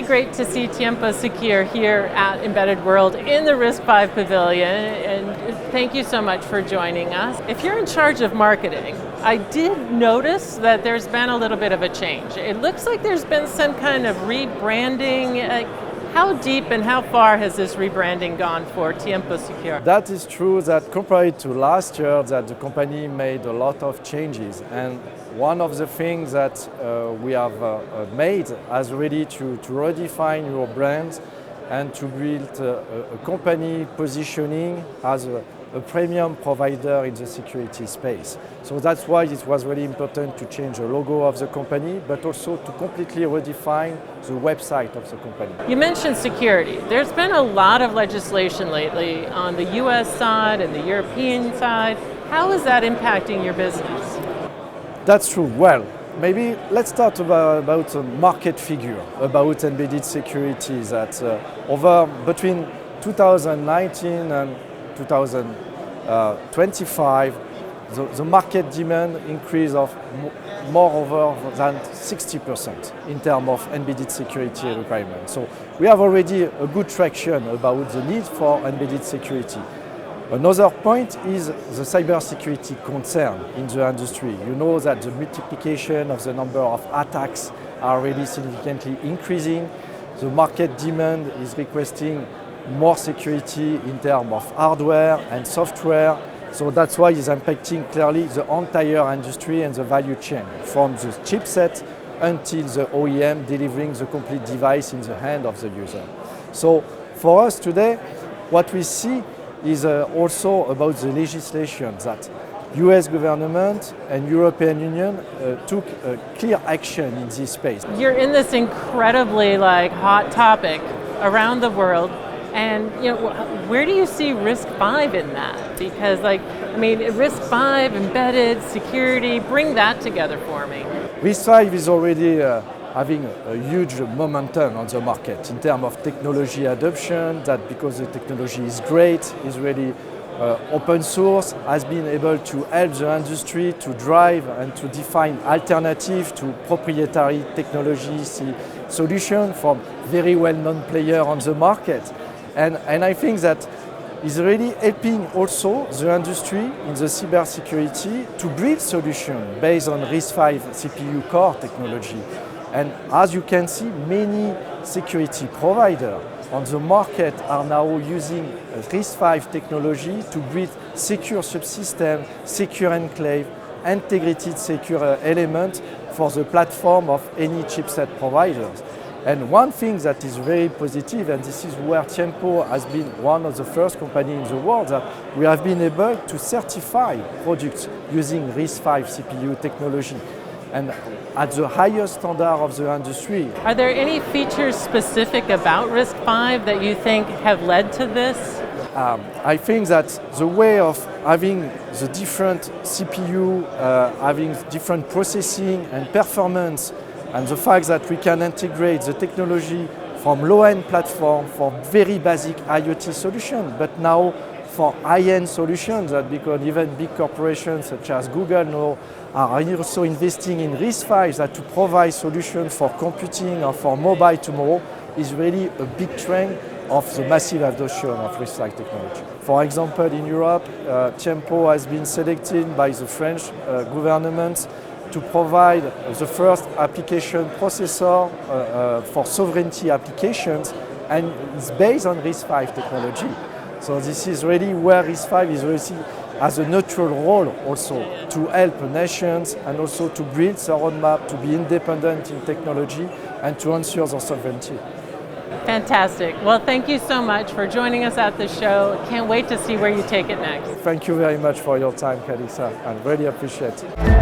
great to see TiempoSecure here at Embedded World in the RISC-V Pavilion, and thank you so much for joining us. If you're in charge of marketing, I did notice that there's been a little bit of a change. It looks like there's been some kind of rebranding. How deep and how far has this rebranding gone for TiempoSecure? That is true that compared to last year that the company made a lot of changes, and one of the things that we have made is really to redefine your brand and to build a company positioning as a premium provider in the security space. So that's why it was really important to change the logo of the company, but also to completely redefine the website of the company. You mentioned security. There's been a lot of legislation lately on the US side and the European side. How is that impacting your business? That's true. Well, maybe let's start about a market figure about embedded security that between 2019 and 2025, the market demand increase of more over than 60% in terms of embedded security requirements. So we have already a good traction about the need for embedded security. Another point is the cybersecurity concern in the industry. You know that the multiplication of the number of attacks are really significantly increasing. The market demand is requesting more security in terms of hardware and software. So that's why it's impacting clearly the entire industry and the value chain, from the chipset until the OEM delivering the complete device in the hand of the user. So for us today, what we see is also about the legislation that US government and European Union took clear action in this space. You're in this incredibly hot topic around the world, and where do you see RISC-V in that? Because RISC-V, embedded security, bring that together for me. RISC-V is already having a huge momentum on the market in terms of technology adoption, that because the technology is great, is really open source, has been able to help the industry to drive and to define alternative to proprietary technology solution from very well-known players on the market. And I think that is really helping also the industry in the cybersecurity to build solutions based on RISC-V CPU core technology. And as you can see, many security providers on the market are now using RISC-V technology to build secure subsystem, secure enclave, integrated secure element for the platform of any chipset providers. And one thing that is very positive, and this is where Tiempo has been one of the first companies in the world, that we have been able to certify products using RISC-V CPU technology, and at the highest standard of the industry. Are there any features specific about RISC-V that you think have led to this? I think that the way of having the different CPU, having different processing and performance, and the fact that we can integrate the technology from low-end platform for very basic IoT solution, but now for high-end solutions that because even big corporations such as Google now are also investing in RISC-V that to provide solutions for computing or for mobile tomorrow is really a big trend of the massive adoption of RISC-V technology. For example, in Europe, Tiempo has been selected by the French government to provide the first application processor for sovereignty applications, and it's based on RISC-V technology. So this is really where RISC-V is really as a neutral role also to help nations and also to build their roadmap, to be independent in technology and to ensure their sovereignty. Fantastic. Well, thank you so much for joining us at the show. Can't wait to see where you take it next. Thank you very much for your time, Kalisa. I really appreciate it.